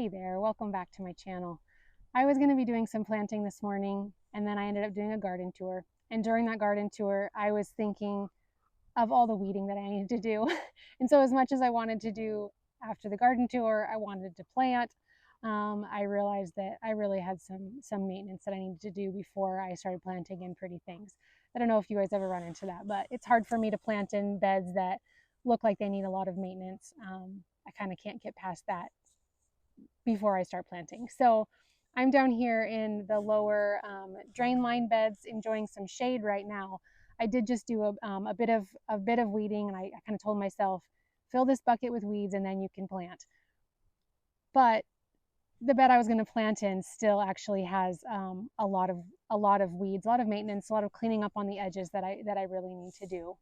Hey there, welcome back to my channel. I was going to be doing some planting this morning, and then I ended up doing a garden tour. And during that garden tour, I was thinking of all the weeding that I needed to do. And so as much as I wanted to do after the garden tour, I wanted to plant. I realized that I really had some maintenance that I needed to do before I started planting in pretty things. I don't know if you guys ever run into that, but it's hard for me to plant in beds that look like they need a lot of maintenance. I kind of can't get past that before I start planting. So I'm down here in the lower drain line beds enjoying some shade right now. I did just do a bit of weeding, and I kind of told myself, fill this bucket with weeds and then you can plant. But the bed I was going to plant in still actually has a lot of weeds, a lot of maintenance, a lot of cleaning up on the edges that I really need to do.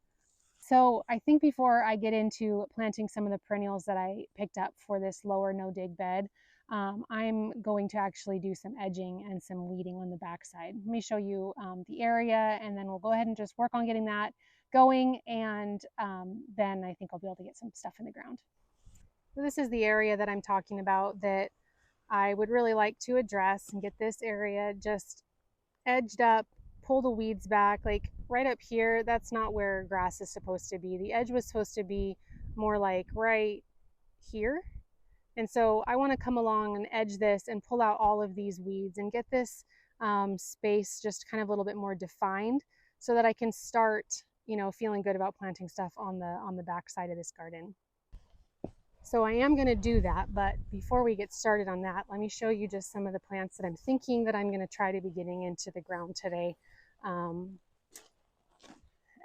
So I think before I get into planting some of the perennials that I picked up for this lower no dig bed, I'm going to actually do some edging and some weeding on the backside. Let me show you the area, and then we'll go ahead and just work on getting that going, and then I think I'll be able to get some stuff in the ground. So this is the area that I'm talking about that I would really like to address and get this area just edged up, pull the weeds back. Like right up here, that's not where grass is supposed to be. The edge was supposed to be more like right here. And so I want to come along and edge this and pull out all of these weeds and get this space just kind of a little bit more defined so that I can start, feeling good about planting stuff on the back side of this garden. So I am going to do that, but before we get started on that, let me show you just some of the plants that I'm thinking that I'm going to try to be getting into the ground today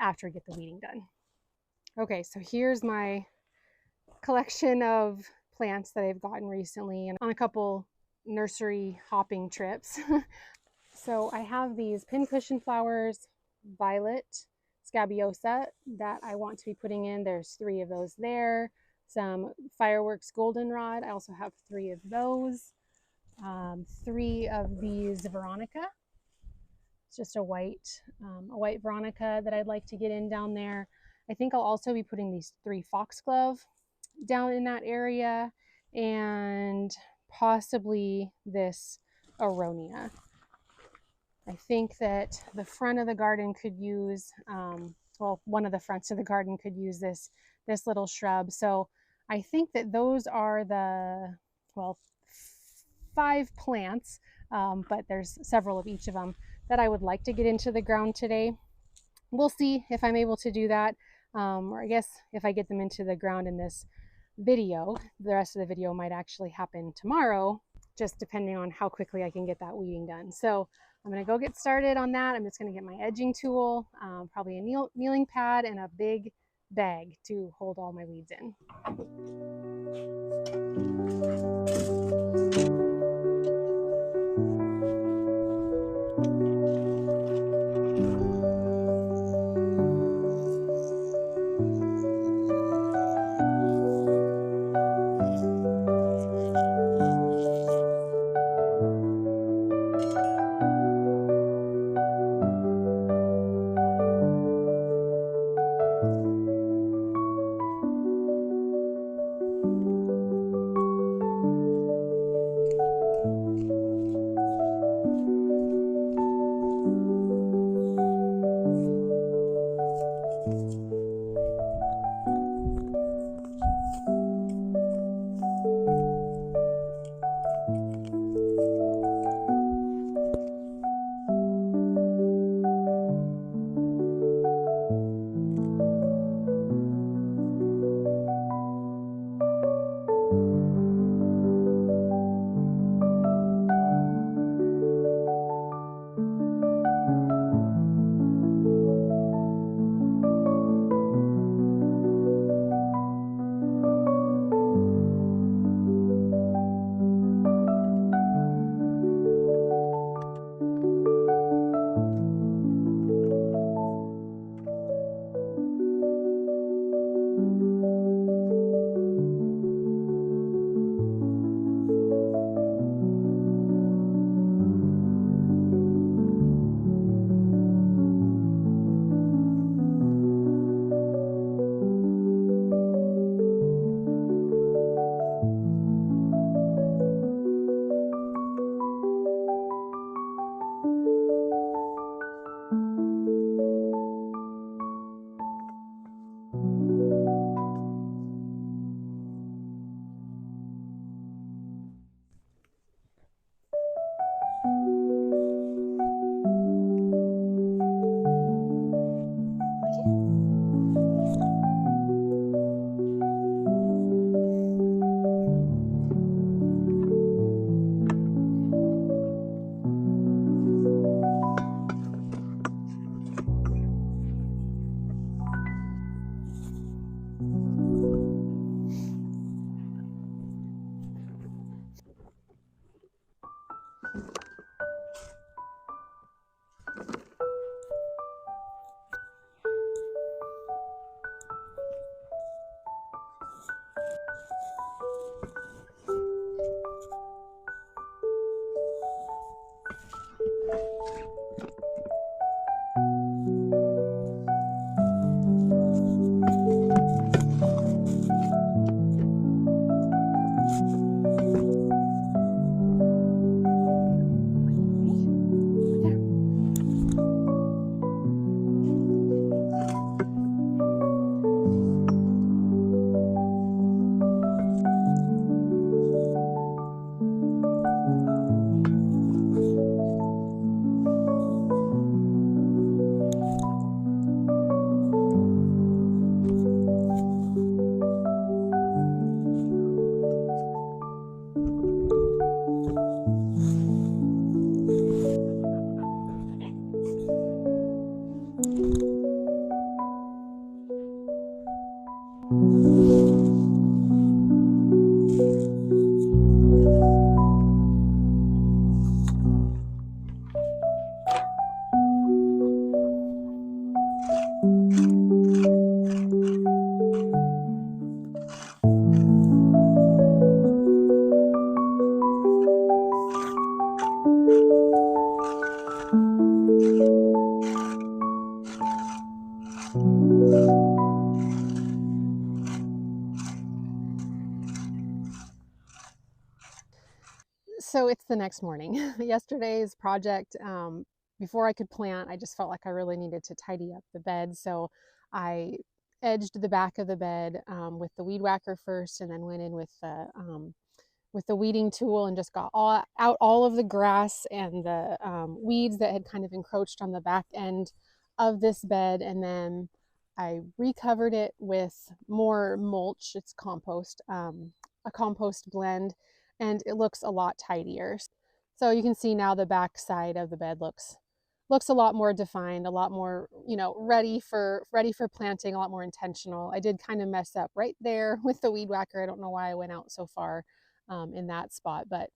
after we get the weeding done. Okay, so here's my collection of plants that I've gotten recently and on a couple nursery hopping trips. So I have these pincushion flowers, violet, scabiosa, that I want to be putting in. There's 3 of those there. Some fireworks goldenrod. I also have 3 of those. 3 of these Veronica. It's just a white Veronica that I'd like to get in down there. I think I'll also be putting these 3 foxglove down in that area, and possibly this aronia. I think that the front of the garden could use, one of the fronts of the garden could use this little shrub. So I think that those are the, 5 plants, but there's several of each of them that I would like to get into the ground today. We'll see if I'm able to do that, or I guess if I get them into the ground in this video. The rest of the video might actually happen tomorrow, just depending on how quickly I can get that weeding done. So I'm going to go get started on that. I'm just going to get my edging tool, probably a kneeling pad, and a big bag to hold all my weeds in. So it's the next morning. Yesterday's project, before I could plant, I just felt like I really needed to tidy up the bed. So I edged the back of the bed with the weed whacker first, and then went in with the weeding tool and just got out all of the grass and the weeds that had kind of encroached on the back end of this bed. And then I recovered it with more mulch. It's compost, a compost blend, and it looks a lot tidier. So you can see now the back side of the bed looks a lot more defined, a lot more, ready for planting, a lot more intentional. I did kind of mess up right there with the weed whacker. I don't know why I went out so far in that spot, but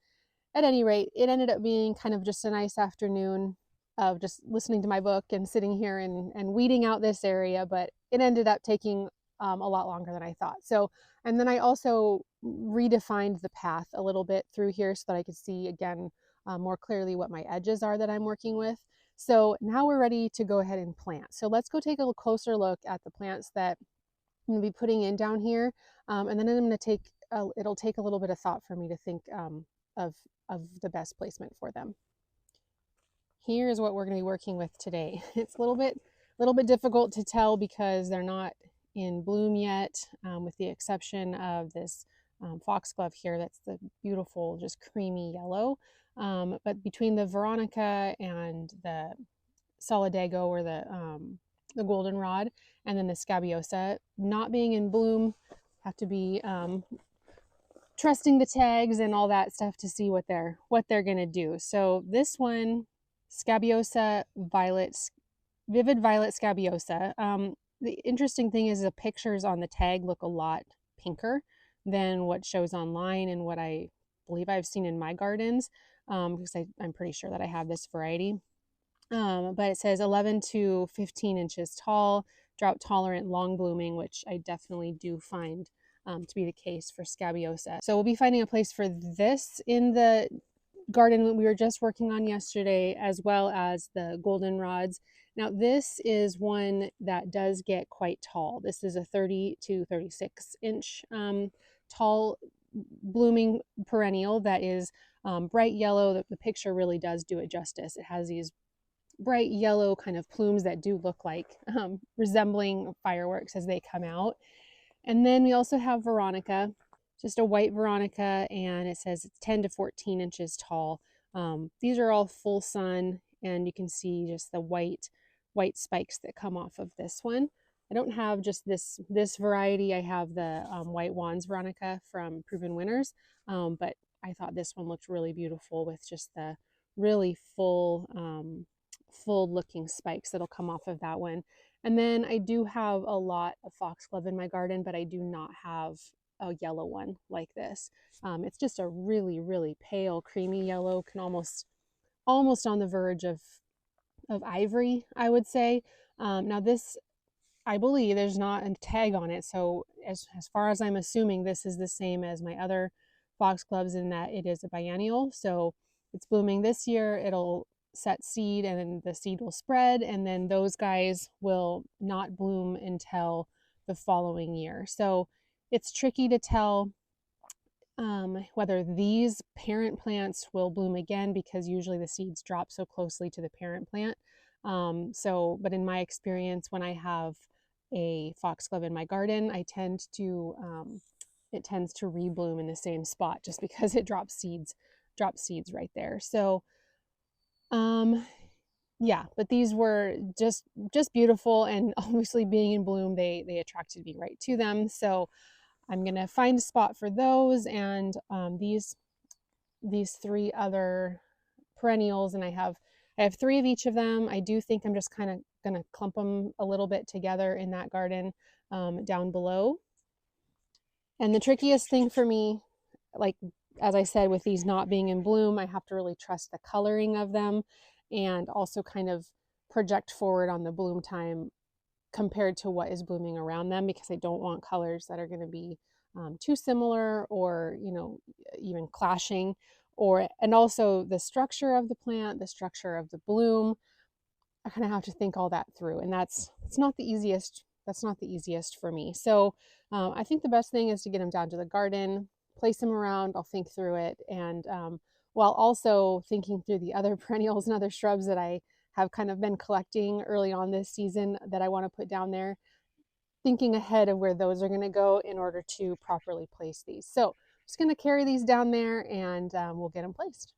at any rate, it ended up being kind of just a nice afternoon of just listening to my book and sitting here and weeding out this area, but it ended up taking a lot longer than I thought. So, and then I also redefined the path a little bit through here so that I could see again more clearly what my edges are that I'm working with. So now we're ready to go ahead and plant. So let's go take a closer look at the plants that I'm going to be putting in down here. And then I'm going to it'll take a little bit of thought for me to think of the best placement for them. Here's what we're going to be working with today. It's a little bit difficult to tell because they're not in bloom yet, with the exception of this foxglove here. That's the beautiful, just creamy yellow. But between the Veronica and the solidago, or the goldenrod, and then the scabiosa not being in bloom, have to be trusting the tags and all that stuff to see what they're gonna do. So this one, scabiosa vivid violet scabiosa. The interesting thing is the pictures on the tag look a lot pinker than what shows online and what I believe I've seen in my gardens, because I'm pretty sure that I have this variety. But it says 11 to 15 inches tall, drought tolerant, long blooming, which I definitely do find to be the case for scabiosa. So we'll be finding a place for this in the garden that we were just working on yesterday, as well as the goldenrods. Now this is one that does get quite tall. This is a 30 to 36 inch tall blooming perennial that is bright yellow. The picture really does do it justice. It has these bright yellow kind of plumes that do look like resembling fireworks as they come out. And then we also have Veronica, just a white Veronica, and it says it's 10 to 14 inches tall. These are all full sun, and you can see just the white spikes that come off of this one. I don't have just this variety. I have the White Wands Veronica from Proven Winners, but I thought this one looked really beautiful with just the really full looking spikes that'll come off of that one. And then I do have a lot of foxglove in my garden, but I do not have a yellow one like this. It's just a really, really pale, creamy yellow, can almost on the verge of ivory, I would say. Now this, I believe there's not a tag on it, so as far as I'm assuming, this is the same as my other foxgloves in that it is a biennial. So it's blooming this year, it'll set seed, and then the seed will spread, and then those guys will not bloom until the following year. So it's tricky to tell whether these parent plants will bloom again, because usually the seeds drop so closely to the parent plant. But in my experience, when I have a foxglove in my garden, it tends to rebloom in the same spot, just because it drops seeds right there. So yeah, but these were just beautiful, and obviously being in bloom, they attracted me right to them. So I'm gonna find a spot for those, and these three other perennials, and I have 3 of each of them. I do think I'm just kind of gonna clump them a little bit together in that garden down below. And the trickiest thing for me, like as I said, with these not being in bloom, I have to really trust the coloring of them, and also kind of project forward on the bloom time compared to what is blooming around them, because I don't want colors that are going to be too similar, or even clashing, and also the structure of the plant, the structure of the bloom. I kind of have to think all that through, and that's not the easiest. That's not the easiest for me. So I think the best thing is to get them down to the garden, place them around. I'll think through it, and while also thinking through the other perennials and other shrubs that I have kind of been collecting early on this season that I want to put down there, thinking ahead of where those are going to go in order to properly place these. So I'm just going to carry these down there and we'll get them placed.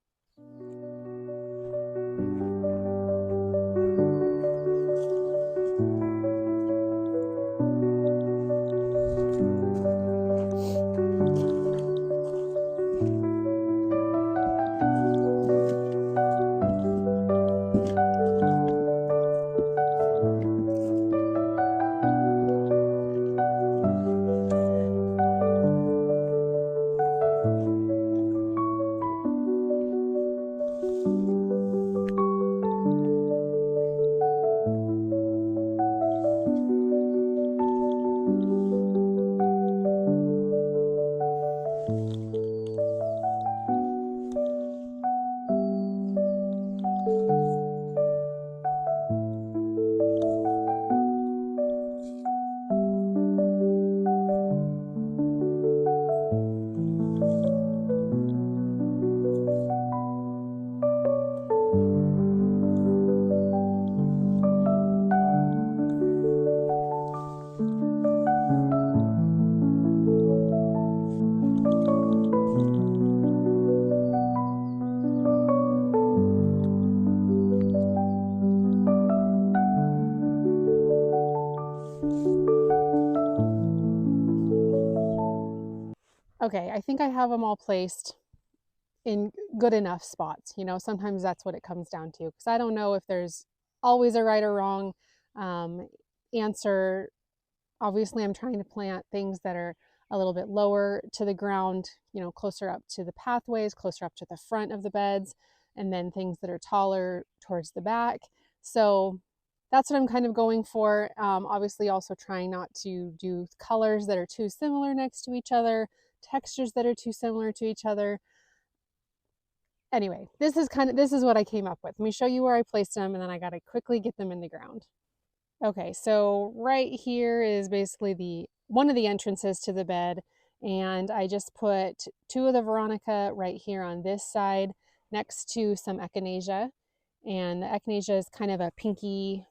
Okay, I think I have them all placed in good enough spots. You know, sometimes that's what it comes down to, because I don't know if there's always a right or wrong answer. Obviously, I'm trying to plant things that are a little bit lower to the ground, you know, closer up to the pathways, closer up to the front of the beds, and then things that are taller towards the back. So that's what I'm kind of going for. Obviously, also trying not to do colors that are too similar next to each other, textures that are too similar to each other. Anyway, this is what I came up with. Let me show you where I placed them, and then I got to quickly get them in the ground. Okay, so right here is basically one of the entrances to the bed, and I just put two of the Veronica right here on this side next to some echinacea, and the echinacea is kind of a pinky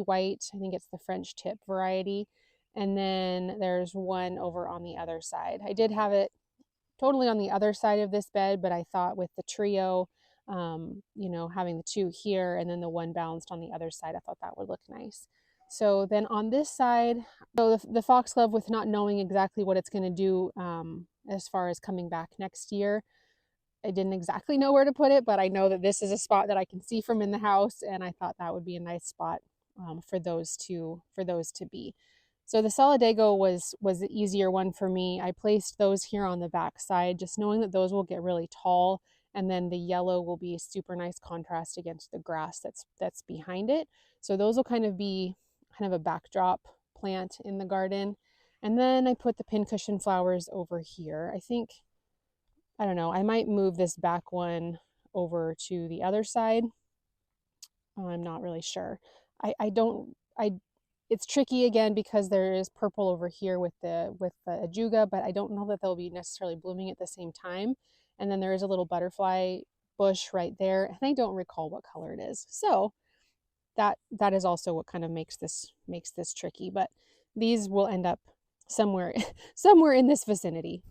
white. I think it's the French tip variety. And then there's one over on the other side. I did have it totally on the other side of this bed, but I thought with the trio, you know, having the two here and then the one balanced on the other side, I thought that would look nice. So then on this side, so the foxglove, with not knowing exactly what it's going to do as far as coming back next year, I didn't exactly know where to put it, but I know that this is a spot that I can see from in the house, and I thought that would be a nice spot for those to be. So the Solidago was the easier one for me. I placed those here on the back side, just knowing that those will get really tall, and then the yellow will be a super nice contrast against the grass that's behind it. So those will kind of be kind of a backdrop plant in the garden. And then I put the pincushion flowers over here. I don't know, I might move this back one over to the other side. I'm not really sure. It's tricky again because there is purple over here with the ajuga, but I don't know that they'll be necessarily blooming at the same time. And then there is a little butterfly bush right there, and I don't recall what color it is. So that is also what kind of makes this tricky, but these will end up somewhere in this vicinity.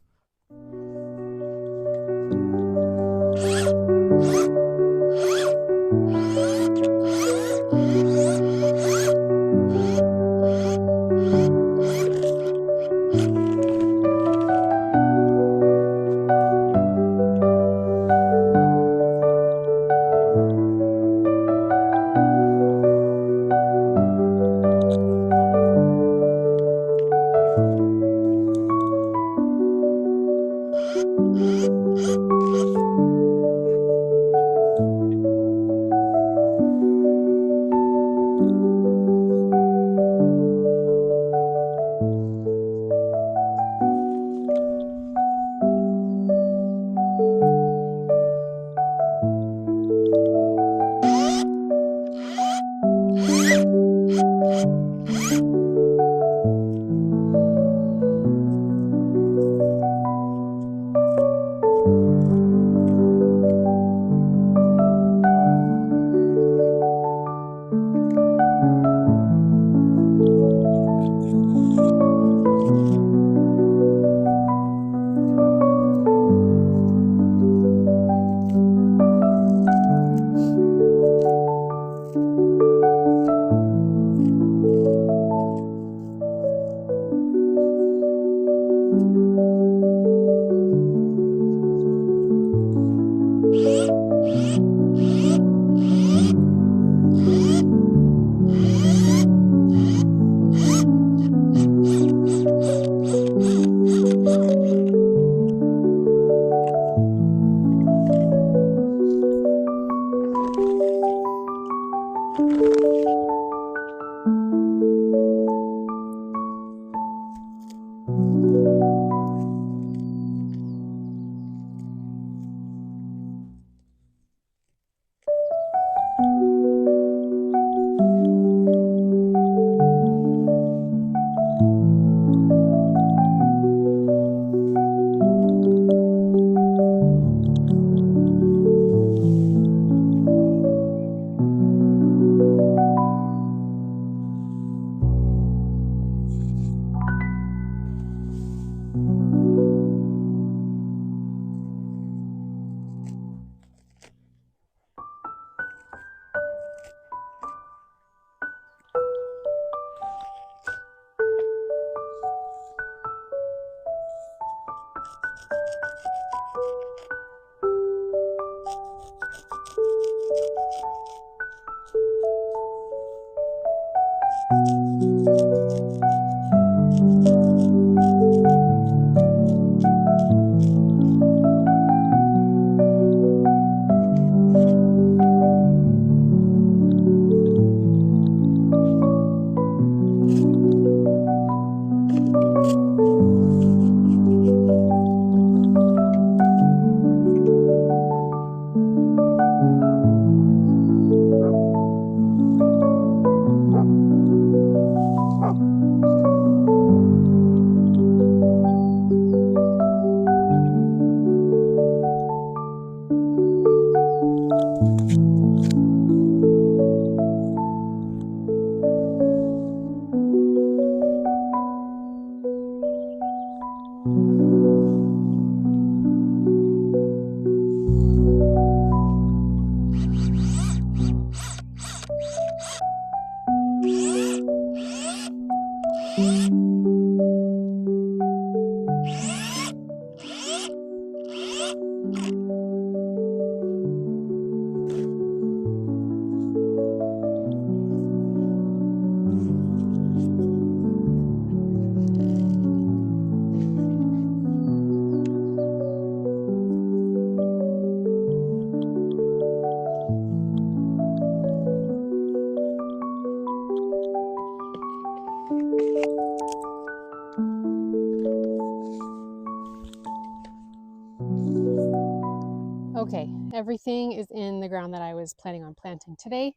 Okay, everything is in the ground that I was planning on planting today,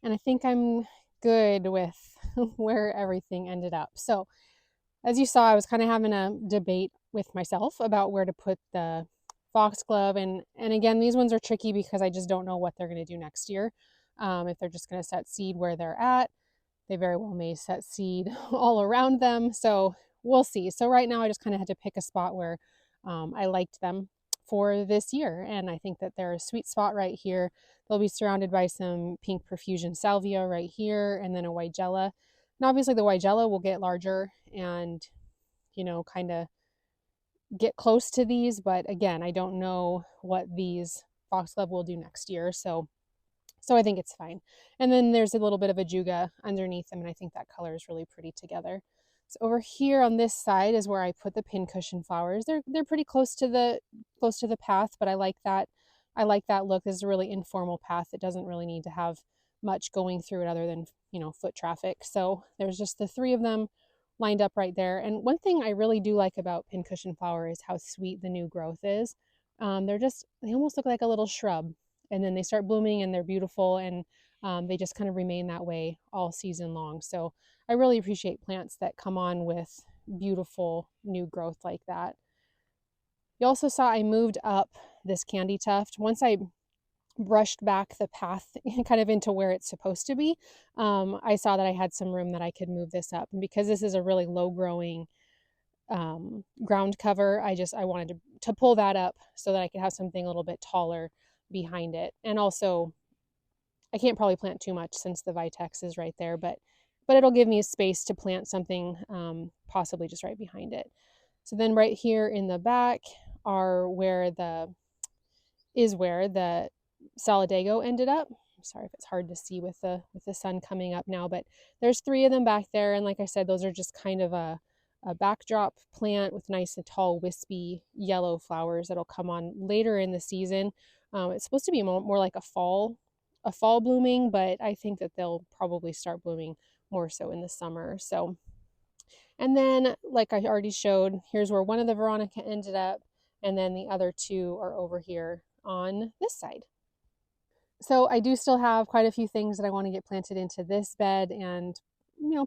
and I think I'm good with where everything ended up. So, as you saw, I was kind of having a debate with myself about where to put the foxglove, and again, these ones are tricky because I just don't know what they're going to do next year. If they're just going to set seed where they're at, they very well may set seed all around them. So we'll see. So right now, I just kind of had to pick a spot where I liked them for this year. And I think that they're a sweet spot right here. They'll be surrounded by some pink perfusion salvia right here, and then a weigela. And obviously the weigela will get larger and, kind of get close to these. But again, I don't know what these foxglove will do next year. So I think it's fine. And then there's a little bit of a juga underneath them, and I think that color is really pretty together. So over here on this side is where I put the pincushion flowers. They're pretty close to the path, but I like that. I like that look. This is a really informal path. It doesn't really need to have much going through it other than, foot traffic. So there's just the three of them lined up right there. And one thing I really do like about pincushion flower is how sweet the new growth is. They almost look like a little shrub, and then they start blooming and they're beautiful, and they just kind of remain that way all season long. So I really appreciate plants that come on with beautiful new growth like that. You also saw I moved up this candy tuft. Once I brushed back the path kind of into where it's supposed to be, I saw that I had some room that I could move this up. And because this is a really low growing ground cover, I wanted to pull that up so that I could have something a little bit taller behind it. And also, I can't probably plant too much since the vitex is right there, but it'll give me a space to plant something possibly just right behind it. So then right here in the back are where the solidago ended up. I'm sorry if it's hard to see with the sun coming up now, but there's three of them back there, and like I said, those are just kind of a backdrop plant with nice and tall wispy yellow flowers that'll come on later in the season. It's supposed to be more like a fall blooming, but I think that they'll probably start blooming more so in the summer. So, and then like I already showed, here's where one of the Veronica ended up, and then the other two are over here on this side. So I do still have quite a few things that I want to get planted into this bed, and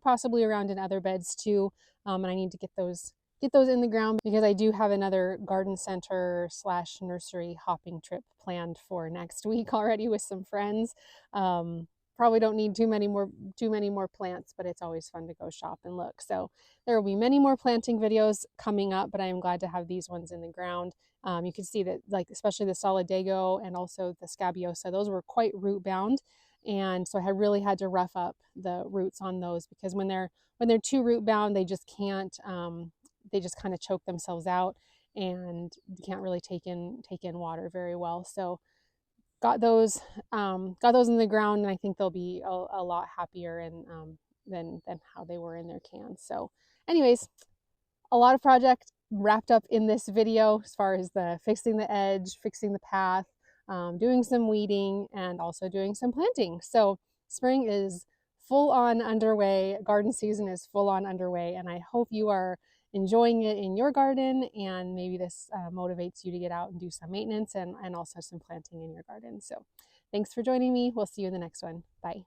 possibly around in other beds too. And I need to get those in the ground because I do have another garden center / nursery hopping trip planned for next week already with some friends. Probably don't need too many more plants, but it's always fun to go shop and look. So there will be many more planting videos coming up, but I am glad to have these ones in the ground. You can see that, like, especially the solidago and also the scabiosa, those were quite root bound. And so I really had to rough up the roots on those because when they're too root bound, they just can't, they just kind of choke themselves out and can't really take in water very well. So got those in the ground, and I think they'll be a lot happier and than how they were in their cans. So anyways, a lot of project wrapped up in this video as far as the fixing the edge, fixing the path, doing some weeding, and also doing some planting. So spring is full on underway. Garden season is full on underway, and I hope you are enjoying it in your garden, and maybe this motivates you to get out and do some maintenance and also some planting in your garden. So thanks for joining me. We'll see you in the next one. Bye.